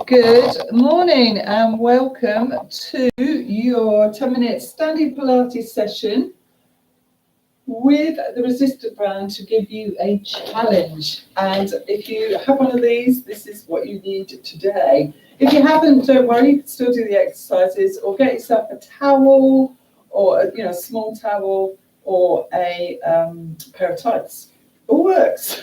Good morning and welcome to your 10-minute standing Pilates session with the resistant band to give you a challenge. And if you have one of these, this is what you need today. If you haven't, don't worry, you can still do the exercises, or get yourself a towel, or a small towel, or a pair of tights. All works.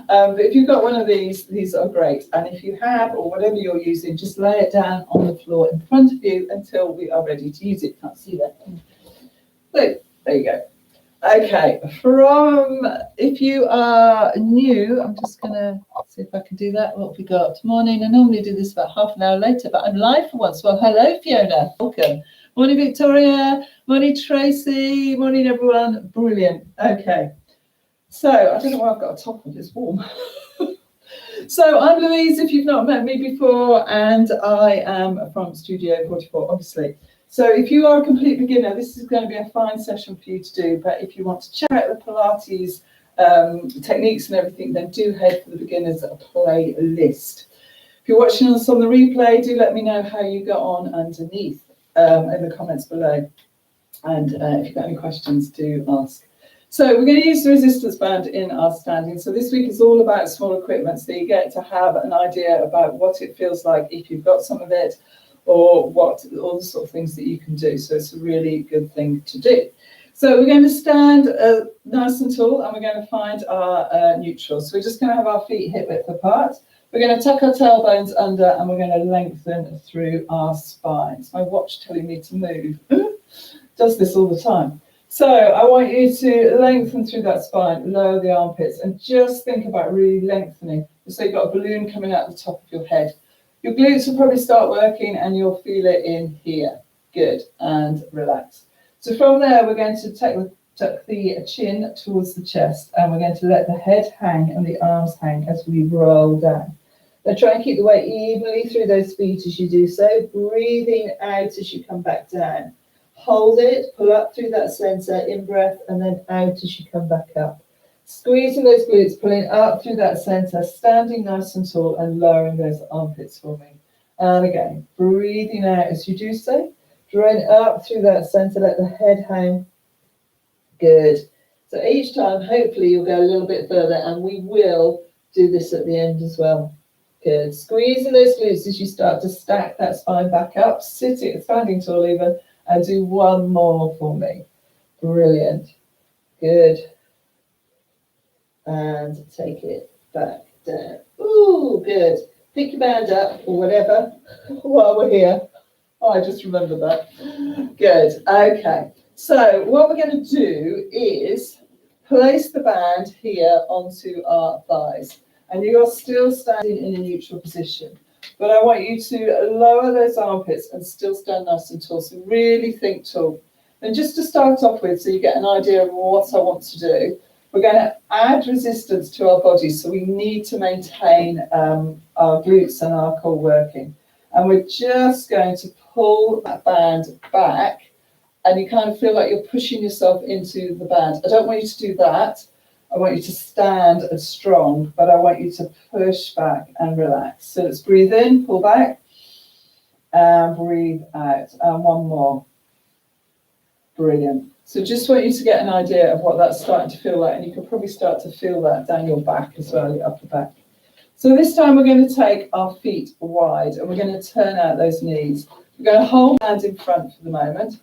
But if you've got one of these are great. And if you have, or whatever you're using, just lay it down on the floor in front of you until we are ready to use it. Can't see that. So there you go. Okay, if you are new, I'm just going to see if I can do that. What have we got? Morning. I normally do this about half an hour later, but I'm live for once. Well, hello, Fiona. Welcome. Morning, Victoria. Morning, Tracy. Morning, everyone. Brilliant. Okay. So, I don't know why I've got a top on, it's warm. So, I'm Louise, if you've not met me before, and I am from Studio 44, obviously. So, if you are a complete beginner, this is going to be a fine session for you to do, but if you want to check out the Pilates techniques and everything, then do head for the beginners playlist. If you're watching us on the replay, do let me know how you got on underneath in the comments below. And if you've got any questions, do ask. So we're going to use the resistance band in our standing. So this week is all about small equipment, so you get to have an idea about what it feels like if you've got some of it, or all the sort of things that you can do. So it's a really good thing to do. So we're going to stand nice and tall, and we're going to find our neutral. So we're just going to have our feet hip width apart. We're going to tuck our tailbones under, and we're going to lengthen through our spine. It's my watch telling me to move. Does this all the time. So I want you to lengthen through that spine, lower the armpits, and just think about really lengthening. So you've got a balloon coming out the top of your head. Your glutes will probably start working, and you'll feel it in here. Good, and relax. So from there, we're going to tuck the chin towards the chest, and we're going to let the head hang and the arms hang as we roll down. Now try and keep the weight evenly through those feet as you do so, breathing out as you come back down. Hold it, pull up through that center, in breath, and then out as you come back up. Squeezing those glutes, pulling up through that center, standing nice and tall, and lowering those armpits for me. And again, breathing out as you do so, drawing up through that center, let the head hang. Good. So each time, hopefully, you'll go a little bit further, and we will do this at the end as well. Good. Squeezing those glutes as you start to stack that spine back up, sitting, standing tall even. And do one more for me. Brilliant. Good. And take it back down. Ooh, good. Pick your band up or whatever while we're here. Oh, I just remembered that. Good. Okay. So what we're going to do is place the band here onto our thighs. And you are still standing in a neutral position. But I want you to lower those armpits and still stand nice and tall. So really think tall. And just to start off with, so you get an idea of what I want to do, we're going to add resistance to our bodies. So we need to maintain our glutes and our core working. And we're just going to pull that band back. And you kind of feel like you're pushing yourself into the band. I don't want you to do that. I want you to stand as strong, but I want you to push back and relax. So let's breathe in, pull back, and breathe out. And one more. Brilliant. So just want you to get an idea of what that's starting to feel like, and you can probably start to feel that down your back as well, your upper back. So this time we're going to take our feet wide, and we're going to turn out those knees. We're going to hold hands in front for the moment.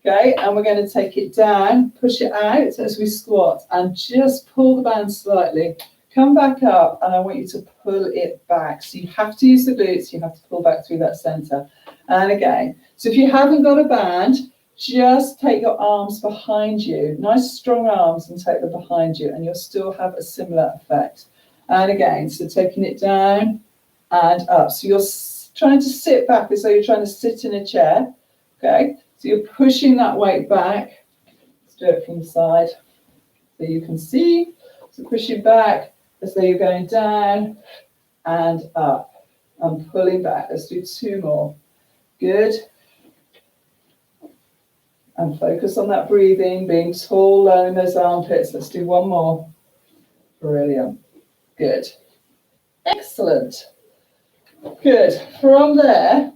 Okay, and we're going to take it down, push it out as we squat, and just pull the band slightly. Come back up, and I want you to pull it back. So you have to use the glutes, you have to pull back through that center. And again, so if you haven't got a band, just take your arms behind you, nice strong arms, and take them behind you, and you'll still have a similar effect. And again, so taking it down and up. So you're trying to sit back as though you're trying to sit in a chair, okay? So you're pushing that weight back. Let's do it from the side so you can see. So pushing back as though you're going down and up. And pulling back. Let's do two more. Good. And focus on that breathing, being tall, lowering those armpits. Let's do one more. Brilliant. Good. Excellent. Good. From there,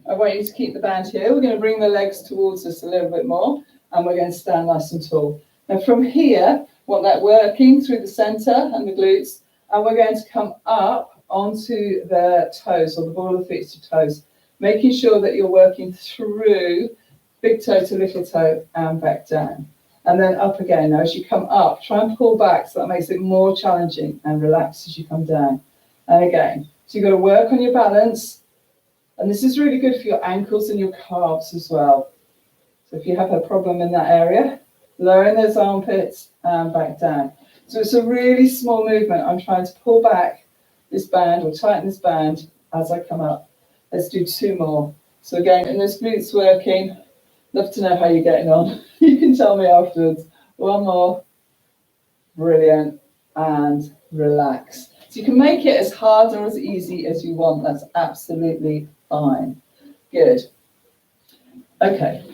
I want you to keep the band here. We're going to bring the legs towards us a little bit more, and we're going to stand nice and tall. Now from here, want that working through the centre and the glutes, and we're going to come up onto the toes, or the ball of the feet to toes, making sure that you're working through big toe to little toe and back down. And then up again. Now as you come up, try and pull back so that makes it more challenging, and relax as you come down. And again. So you've got to work on your balance, and this is really good for your ankles and your calves as well. So if you have a problem in that area, lowering those armpits and back down. So it's a really small movement. I'm trying to pull back this band or tighten this band as I come up. Let's do 2 more. So again, in this glutes working, love to know how you're getting on. You can tell me afterwards. 1 more. Brilliant. And relax. So you can make it as hard or as easy as you want. That's absolutely fine. Good. Okay.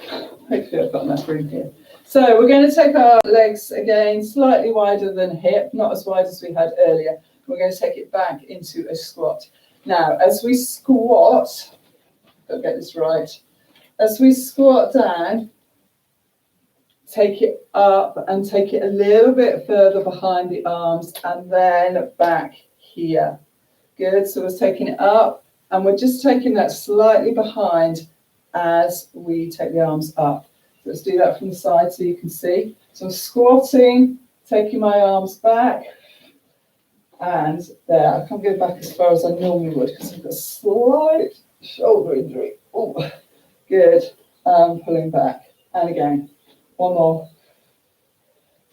Hopefully I've got enough room here. So we're going to take our legs again slightly wider than hip, not as wide as we had earlier. We're going to take it back into a squat. Now, as we squat, I've got to get this right. As we squat down, take it up and take it a little bit further behind the arms and then back here. Good. So we're taking it up and we're just taking that slightly behind as we take the arms up. So let's do that from the side so you can see. So I'm squatting, taking my arms back, and there. I can't go back as far as I normally would because I've got a slight shoulder injury. Oh, good. Pulling back. And again, 1 more.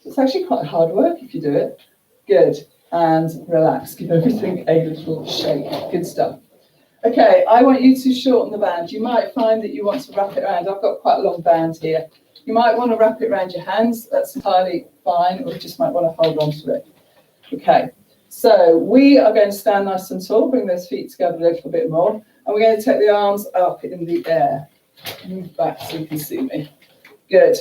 So it's actually quite hard work if you do it. Good. And relax. Give everything a little shake. Good stuff. Okay, I want you to shorten the band. You might find that you want to wrap it around. I've got quite a long band here. You might want to wrap it around your hands. That's entirely fine. Or you just might want to hold on to it. Okay, so we are going to stand nice and tall. Bring those feet together a little bit more. And we're going to take the arms up in the air. Move back so you can see me. Good.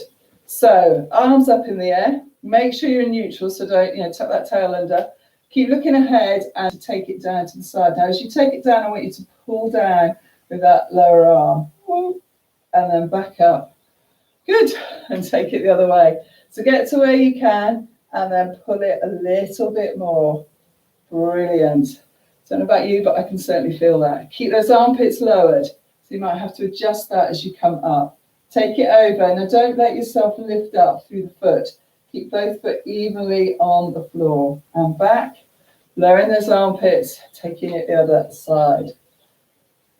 So arms up in the air. Make sure you're in neutral, so don't tuck that tail under. Keep looking ahead and take it down to the side. Now, as you take it down, I want you to pull down with that lower arm. And then back up. Good. And take it the other way. So get to where you can and then pull it a little bit more. Brilliant. Don't know about you, but I can certainly feel that. Keep those armpits lowered. So you might have to adjust that as you come up. Take it over. Now, don't let yourself lift up through the foot. Keep both foot evenly on the floor and back, lowering those armpits, taking it the other side.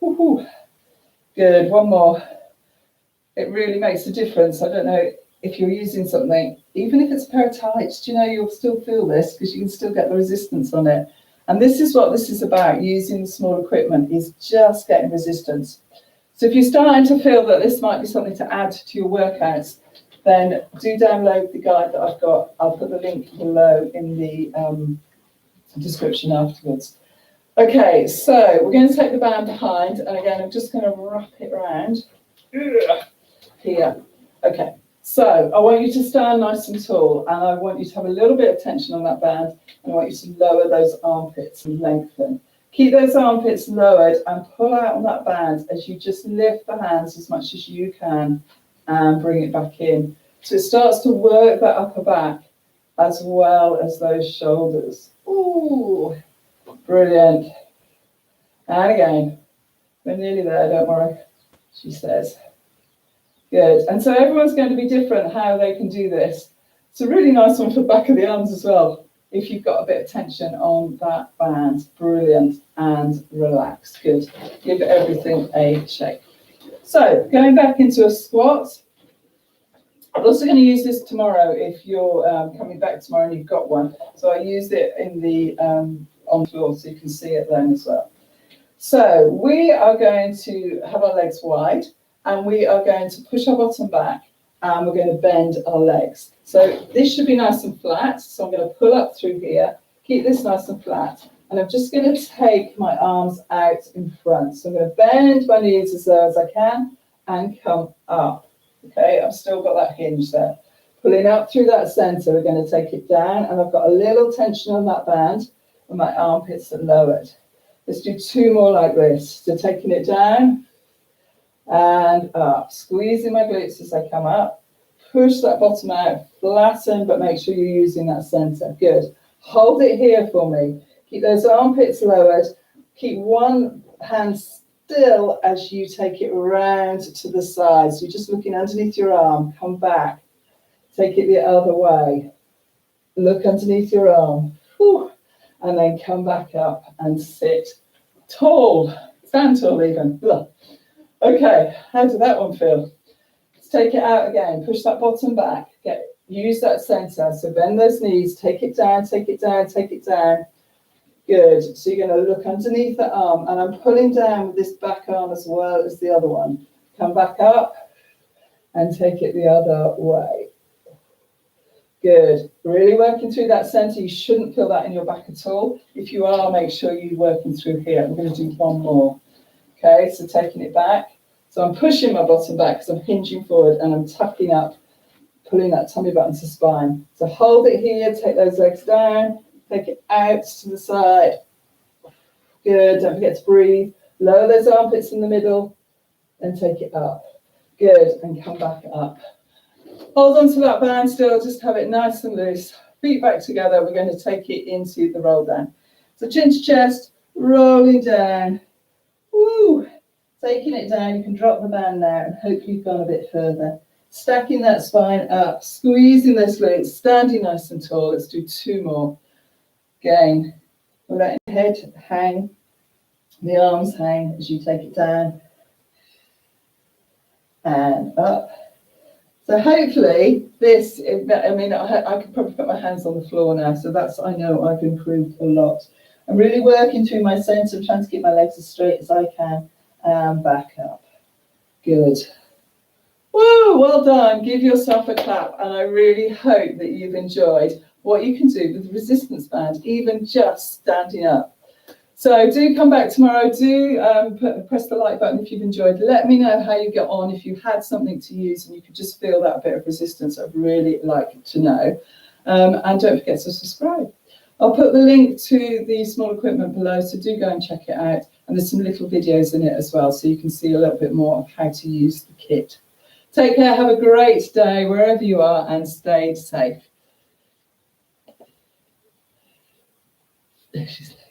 Woohoo. Good, 1 more. It really makes a difference. I don't know if you're using something, even if it's a pair of tights, you'll still feel this because you can still get the resistance on it. And this is what this is about, using the small equipment, is just getting resistance. So if you're starting to feel that this might be something to add to your workouts, then do download the guide that I've got. I'll put the link below in the description afterwards. Okay, so we're going to take the band behind, and again, I'm just going to wrap it around here. Okay, so I want you to stand nice and tall, and I want you to have a little bit of tension on that band, and I want you to lower those armpits and lengthen. Keep those armpits lowered and pull out on that band as you just lift the hands as much as you can and bring it back in. So it starts to work that upper back as well as those shoulders. Ooh, brilliant. And again, we're nearly there, don't worry, she says. Good. And so everyone's going to be different how they can do this. It's a really nice one for the back of the arms as well, if you've got a bit of tension on that band. Brilliant. And relax. Good. Give everything a shake. So going back into a squat. I'm also going to use this tomorrow if you're coming back tomorrow and you've got one. So I used it in the on the floor so you can see it then as well. So we are going to have our legs wide and we are going to push our bottom back and we're going to bend our legs. So this should be nice and flat. So I'm going to pull up through here, keep this nice and flat. And I'm just going to take my arms out in front. So I'm going to bend my knees as low as I can and come up. Okay, I've still got that hinge there. Pulling up through that center, we're going to take it down. And I've got a little tension on that band. and my armpits are lowered. Let's do 2 more like this. So taking it down and up, squeezing my glutes as I come up. Push that bottom out, flatten, but make sure you're using that center. Good. Hold it here for me. Keep those armpits lowered. Keep one hand still as you take it round to the side. So you're just looking underneath your arm. Come back. Take it the other way. Look underneath your arm. Whew. And then come back up and sit tall. Stand tall even. Ugh. Okay, how did that one feel? Let's take it out again. Push that bottom back. Use that center. So bend those knees. Take it down, take it down, take it down. Good. So you're going to look underneath the arm. And I'm pulling down with this back arm as well as the other one. Come back up and take it the other way. Good. Really working through that center. You shouldn't feel that in your back at all. If you are, make sure you're working through here. I'm going to do one more. Okay, so taking it back. So I'm pushing my bottom back because I'm hinging forward and I'm tucking up, pulling that tummy button to spine. So hold it here, take those legs down, take it out to the side. Good, don't forget to breathe. Lower those armpits in the middle and take it up. Good, and come back up. Hold on to that band still, just have it nice and loose. Feet back together, we're going to take it into the roll down. So chin to chest, rolling down. Woo! Taking it down, you can drop the band now and hopefully you've gone a bit further. Stacking that spine up, squeezing those glutes, standing nice and tall. Let's do 2 more. Again, we'll let the head hang, the arms hang as you take it down and up. So hopefully this, I mean, I could probably put my hands on the floor now, so that's, I know I've improved a lot. I'm really working through my center, trying to keep my legs as straight as I can, and back up. Good. Woo, well done. Give yourself a clap, and I really hope that you've enjoyed what you can do with the resistance band, even just standing up. So do come back tomorrow. Do press the like button if you've enjoyed. Let me know how you get on. If you had something to use and you could just feel that bit of resistance, I'd really like to know. And don't forget to subscribe. I'll put the link to the small equipment below, so do go and check it out. And there's some little videos in it as well, so you can see a little bit more of how to use the kit. Take care, have a great day wherever you are, and stay safe. There she's there.